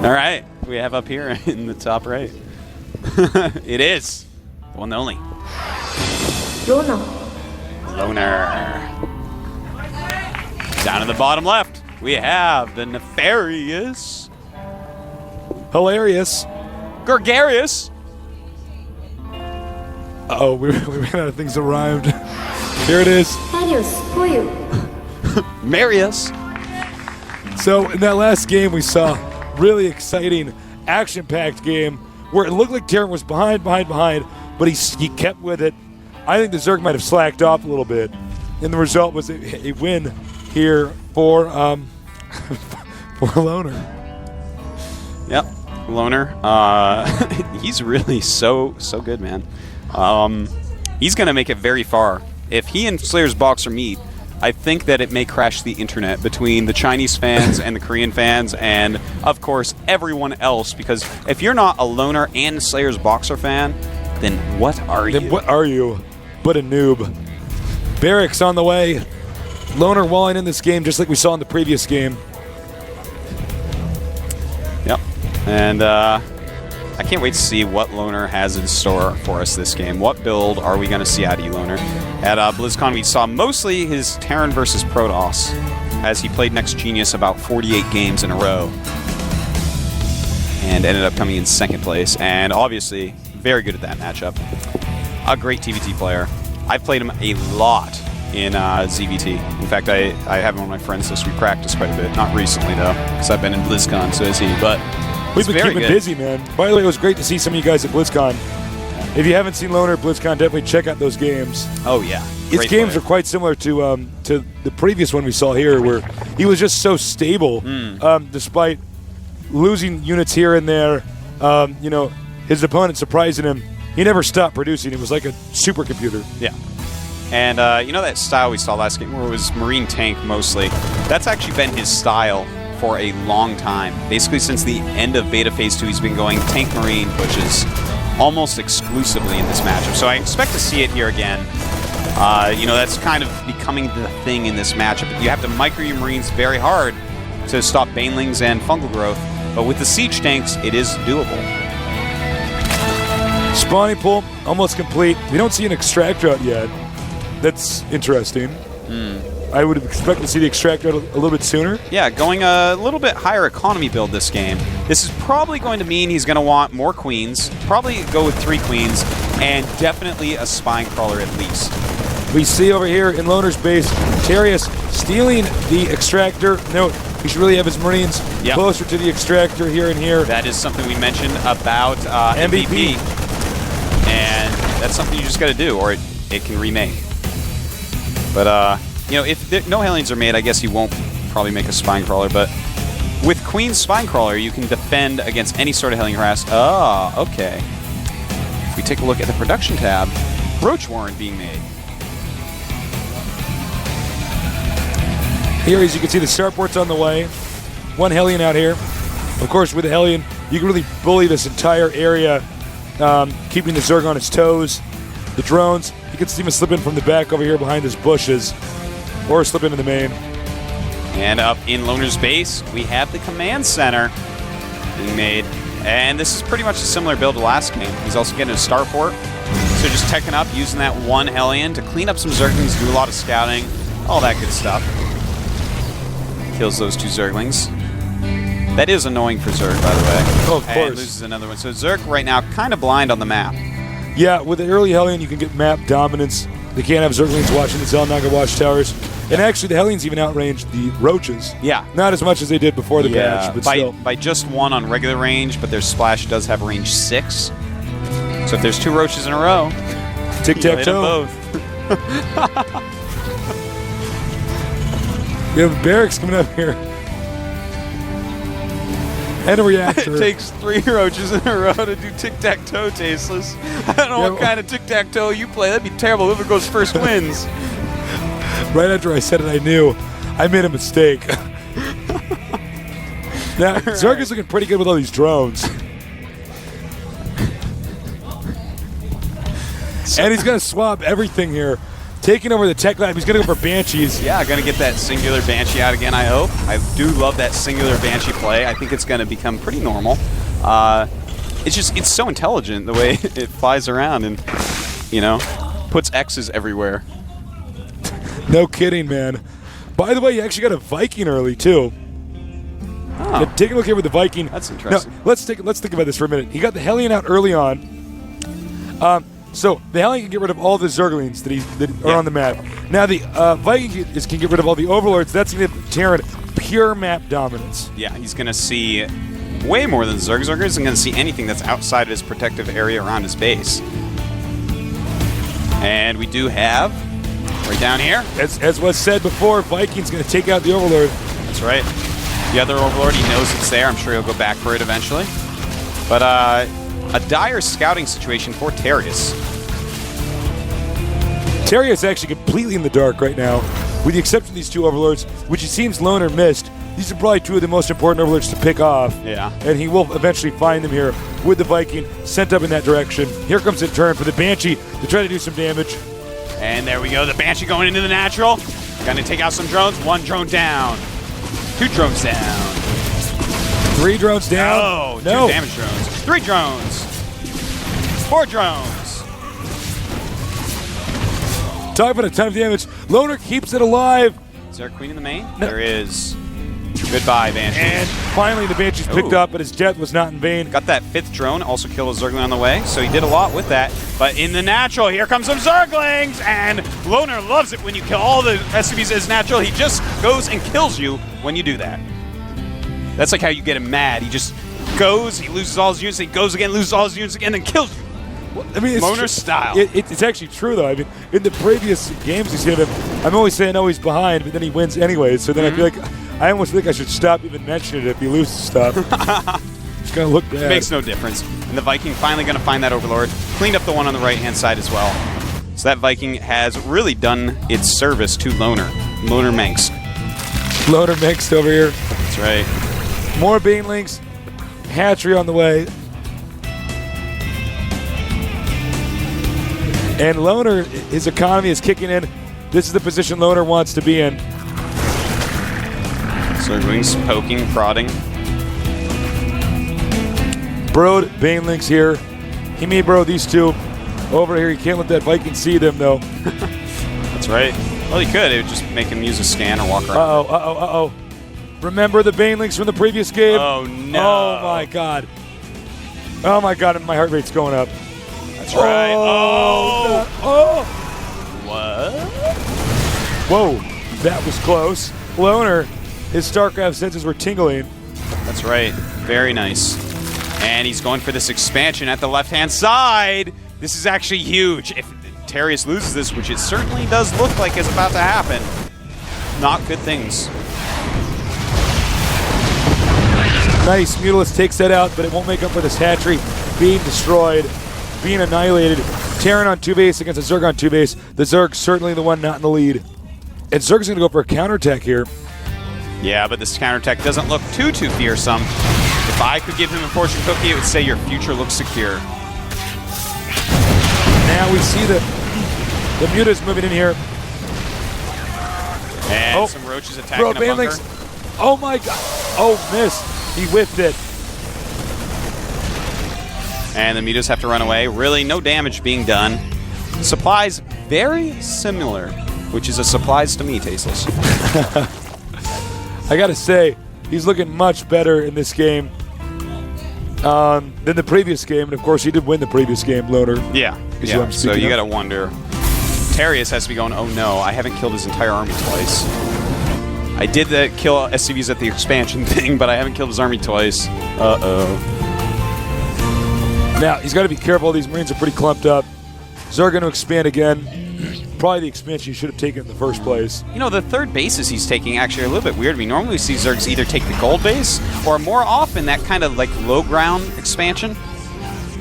All right, we have up here in the top right. It is the one and only Loner. Down in the bottom left, we have the nefarious, hilarious, gregarious. Uh-oh, we ran out of things that rhymed. Here it is. Marius. So in that last game, we saw really exciting, action-packed game where it looked like Darren was behind, but he kept with it. I think the Zerg might have slacked off a little bit, and the result was a win here for for Loner. Yep, Loner. He's really so good, man. He's going to make it very far. If he and Slayer's Boxer meet, I think that it may crash the internet between the Chinese fans and the Korean fans and, of course, everyone else. Because if you're not a Loner and Slayer's Boxer fan, then what are you? Then what are you but a noob? Barracks on the way. Loner walling in this game just like we saw in the previous game. Yep. And I can't wait to see what Loner has in store for us this game. What build are we going to see out of you, Loner? At BlizzCon, we saw mostly his Terran versus Protoss, as he played Next Genius about 48 games in a row, and ended up coming in second place, and obviously very good at that matchup. A great TvT player. I've played him a lot in ZVT. In fact, I have him on my friends list. We practiced quite a bit. Not recently, though, because I've been in BlizzCon, so is he, but we've been keeping busy, man. By the way, it was great to see some of you guys at BlizzCon. If you haven't seen Loner at BlizzCon, definitely check out those games. Oh, yeah. His games are quite similar to the previous one we saw here, where he was just so stable, despite losing units here and there. You know, his opponent surprising him. He never stopped producing. It was like a supercomputer. Yeah. And you know that style we saw last game where it was Marine Tank mostly? That's actually been his style for a long time. Basically since the end of Beta Phase 2, he's been going Tank Marine, which is almost exclusively in this matchup. So I expect to see it here again. You know, that's kind of becoming the thing in this matchup. You have to micro your Marines very hard to stop Banelings and fungal growth, but with the siege tanks, it is doable. Spawning pool almost complete. We don't see an extractor out yet. That's interesting. I would expect to see the extractor out a little bit sooner. Yeah, going a little bit higher economy build this game. This is probably going to mean he's going to want more queens, probably go with 3 queens, and definitely a spine crawler at least. We see over here in Loner's base, Terious stealing the extractor. Note, he should really have his Marines closer to the extractor here and here. That is something we mentioned about MVP. And that's something you just got to do, or it can remake. But, you know, if no Hellions are made, I guess he won't probably make a spine crawler, but with Queen's spine crawler, you can defend against any sort of Hellion harass. Oh, okay. If we take a look at the production tab, Roach Warren being made. Here, as you can see, the starport's on the way. 1 Hellion out here. Of course, with the Hellion, you can really bully this entire area, keeping the Zerg on its toes. The drones, you can see him slip in from the back over here behind his bushes, or slip into the main. And up in Loner's base, we have the command center being made. And this is pretty much a similar build to last game. He's also getting a starport. So just teching up, using that 1 Hellion to clean up some Zerglings, do a lot of scouting, all that good stuff. Kills those 2 Zerglings. That is annoying for Zerg, by the way. Oh, of course. And loses another one. So Zerg right now kind of blind on the map. Yeah, with the early Hellion, you can get map dominance. They can't have Zerglings watching the Zelnaga watchtowers. And actually, the Hellions even outranged the Roaches. Yeah. Not as much as they did before the patch, but still. By just 1 on regular range, but their splash does have range 6. So if there's 2 Roaches in a row, tic-tac-toe. You have Barracks coming up here. And a reactor. It takes 3 Roaches in a row to do tic-tac-toe, Tasteless. I don't know what kind of tic-tac-toe you play. That'd be terrible. Whoever goes first wins. Right after I said it, I knew I made a mistake. Now, Zerg is looking pretty good with all these drones. And he's going to swap everything here taking over the tech lab. He's going to go for Banshees. Yeah, going to get that singular Banshee out again, I hope. I do love that singular Banshee play. I think it's going to become pretty normal. It's so intelligent the way it flies around and, you know, puts X's everywhere. No kidding, man. By the way, you actually got a Viking early, too. Oh. Yeah, take a look here with the Viking. That's interesting. Now, let's think about this for a minute. He got the Hellion out early on. So the Hellion can get rid of all the Zerglings that are on the map. Now the Viking can get rid of all the Overlords. That's going to give Terran pure map dominance. Yeah, he's going to see way more than Zerg. Zerg isn't going to see anything that's outside of his protective area around his base. And we do have, right down here. As was said before, Viking's going to take out the Overlord. That's right. The other Overlord, he knows it's there. I'm sure he'll go back for it eventually. But a dire scouting situation for Terious. Terious actually completely in the dark right now, with the exception of these two Overlords, which it seems Loner missed. These are probably two of the most important Overlords to pick off. Yeah. And he will eventually find them here with the Viking sent up in that direction. Here comes a turn for the Banshee to try to do some damage. And there we go. The Banshee going into the natural. Going to take out some drones. One drone down. 2 drones down. 3 drones down. No. 2 damage drones. 3 drones. 4 drones. Talk about a ton of damage. Loner keeps it alive. Is there a queen in the main? No. There is. Goodbye, Banshee. And finally the Banshee's picked up, but his death was not in vain. Got that 5th drone, also killed a Zergling on the way, so he did a lot with that. But in the natural, here comes some Zerglings, and Loner loves it when you kill all the SCVs as natural. He just goes and kills you when you do that. That's like how you get him mad. He just goes, he loses all his units, he goes again, loses all his units again, and kills you. Well, I mean, Loner style. It's actually true, though. I mean, in the previous games he's given him, I'm always saying, oh, he's behind, but then he wins anyway. So then I feel like I almost think I should stop even mentioning it if he loses stuff. It's going to look bad. It makes no difference. And the Viking finally going to find that Overlord. Cleaned up the one on the right-hand side as well. So that Viking has really done its service to Loner. Loner Manx. Loner Manx over here. That's right. More Banelings. Hatchery on the way. And Loner, his economy is kicking in. This is the position Loner wants to be in. Zerglings poking, prodding. Broed, Banelings here. He may bro these two over here. He can't let that Viking see them, though. That's right. Well, he could. It would just make him use a scan or walk around. Uh-oh. Remember the Banelings from the previous game? Oh, no. Oh, my God. Oh, my God, and my heart rate's going up. That's right. Oh. Oh. What? Whoa. That was close. Loner, his StarCraft senses were tingling. That's right. Very nice. And he's going for this expansion at the left-hand side. This is actually huge. If Terious loses this, which it certainly does look like is about to happen, not good things. Nice. Mutalisk takes that out, but it won't make up for this hatchery being destroyed, being annihilated. Terran on 2 base against a Zerg on 2 base. The Zerg certainly the one not in the lead. And Zerg's going to go for a counterattack here. Yeah, but this counterattack doesn't look too fearsome. If I could give him a fortune cookie, it would say your future looks secure. Now we see the Mutas moving in here. And some roaches attacking a bunker. Oh my God. Oh, missed. He whiffed it. And the Mutas have to run away. Really, no damage being done. Supplies very similar, which is a surprise to me, Tasteless. I gotta say, he's looking much better in this game than the previous game. And of course, he did win the previous game, Loner. Yeah. So you gotta wonder. Terious has to be going, oh no, I haven't killed his entire army twice. I did kill SCVs at the expansion thing, but I haven't killed his army twice. Uh-oh. Now, he's got to be careful. These Marines are pretty clumped up. Zerg going to expand again. Probably the expansion he should have taken in the first place. You know, the third bases he's taking actually are a little bit weird. We normally see Zergs either take the gold base or more often that kind of like low ground expansion.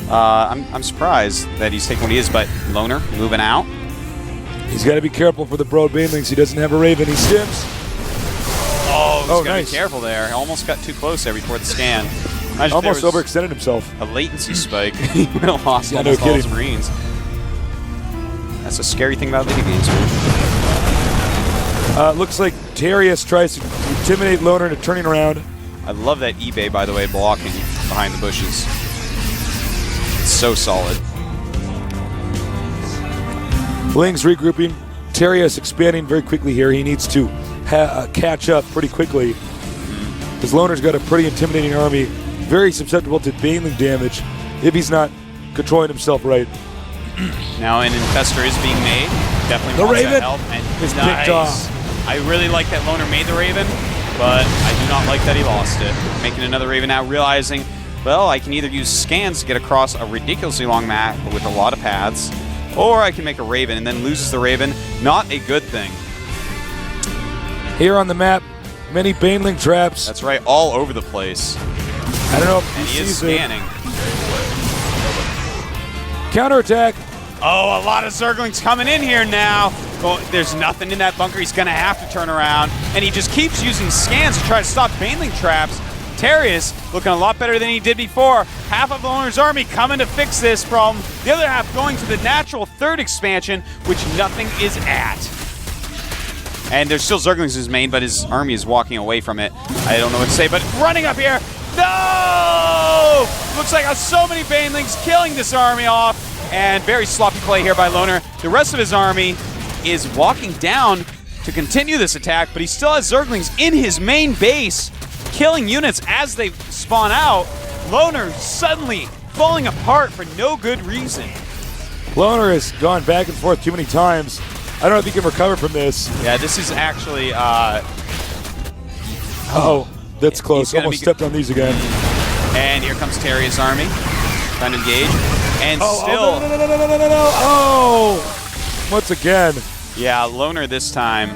I'm surprised that he's taking what he is, but Loner moving out. He's got to be careful for the Broad Banelings. He doesn't have a Raven. He stims. Oh, he's got to nice. be careful there. Almost got too close there before the scan. Almost overextended himself. A latency spike. He would have lost almost all his Marines. That's a scary thing about video games, man. Looks like Terious tries to intimidate Loner into turning around. I love that eBay, by the way, blocking behind the bushes. It's so solid. Ling's regrouping. Terious expanding very quickly here. He needs to catch up pretty quickly. Because Loner's got a pretty intimidating army. Very susceptible to Baneling damage if he's not controlling himself right. Now an Infestor is being made. Definitely the wants Raven that help. And is picked off. I really like that Loner made the Raven, but I do not like that he lost it. Making another Raven now, realizing, well, I can either use scans to get across a ridiculously long map with a lot of paths, or I can make a Raven and then loses the Raven. Not a good thing. Here on the map, many Baneling traps. That's right, all over the place. I don't know if and he is scanning. Counterattack. Oh, a lot of Zerglings coming in here now. Oh, there's nothing in that bunker. He's going to have to turn around. And he just keeps using scans to try to stop Baneling traps. Terious looking a lot better than he did before. Half of the Loner's army coming to fix this problem. The other half going to the natural third expansion, which nothing is at. And there's still Zerglings his main, but his army is walking away from it. I don't know what to say, but running up here. No! Looks like so many Banelings killing this army off. And very sloppy play here by Loner. The rest of his army is walking down to continue this attack, but he still has Zerglings in his main base, killing units as they spawn out. Loner suddenly falling apart for no good reason. Loner has gone back and forth too many times. I don't know if he can recover from this. Yeah, this is actually... oh, that's close. Almost stepped on these again. And here comes Terious' army. Trying to engage. And still... Oh! Once again. Yeah, Loner this time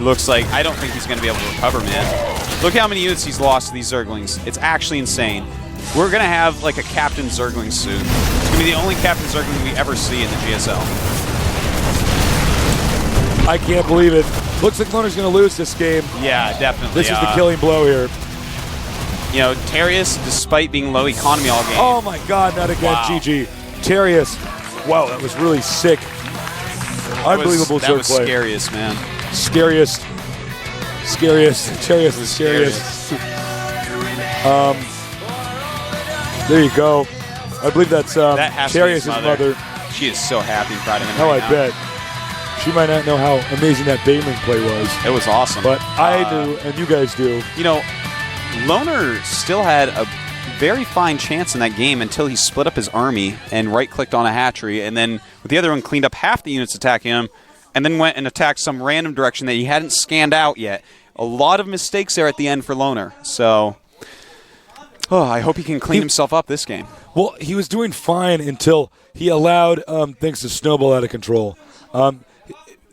looks like... I don't think he's going to be able to recover, man. Look how many units he's lost to these Zerglings. It's actually insane. We're going to have like a Captain Zergling soon. It's going to be the only Captain Zergling we ever see in the GSL. I can't believe it. Looks like Loner's going to lose this game. Yeah, definitely. This is the killing blow here. You know, Terious, despite being low economy all game. Oh my God, not again, wow. GG. Terious. Wow, that was really sick. Unbelievable That was play. scariest, man. Scariest. Terious was scariest. There you go. I believe that's Terious' mother. She is so happy and proud of him. Oh, right I now. bet. She might not know how amazing that Baneling play was. It was awesome. But I do, and you guys do. You know, Loner still had a very fine chance in that game until he split up his army and right-clicked on a hatchery, and then with the other one cleaned up half the units attacking him, and then went and attacked some random direction that he hadn't scanned out yet. A lot of mistakes there at the end for Loner. So, I hope he can clean himself up this game. Well, he was doing fine until he allowed things to snowball out of control.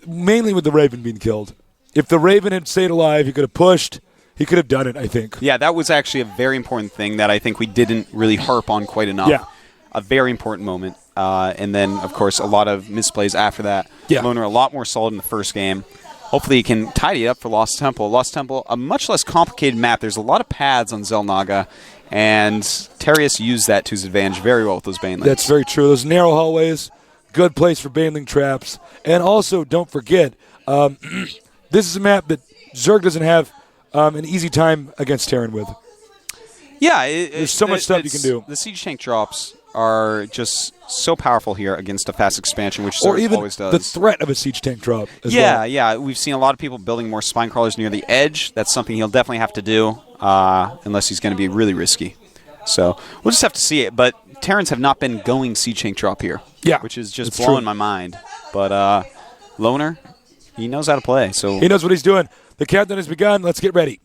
Mainly with the Raven being killed. If the Raven had stayed alive, he could have pushed. He could have done it, I think. Yeah, that was actually a very important thing that I think we didn't really harp on quite enough. Yeah. A very important moment. And then, of course, a lot of misplays after that. Yeah. Loner a lot more solid in the first game. Hopefully he can tidy it up for Lost Temple. Lost Temple, a much less complicated map. There's a lot of paths on Xel'Naga, and Terious used that to his advantage very well with those Banelings. That's very true. Those narrow hallways, good place for Baneling traps. And also, don't forget, this is a map that Zerg doesn't have an easy time against Terran with. Yeah. There's so much stuff you can do. The siege tank drops are just so powerful here against a fast expansion, which Zerg always does. The threat of a siege tank drop as well. Yeah. Yeah. We've seen a lot of people building more spine crawlers near the edge. That's something he'll definitely have to do unless he's going to be really risky. So we'll just have to see it. But Terrans have not been going siege tank drop here. Yeah, which is just blowing my mind. But Loner, he knows how to play. So he knows what he's doing. The countdown has begun. Let's get ready.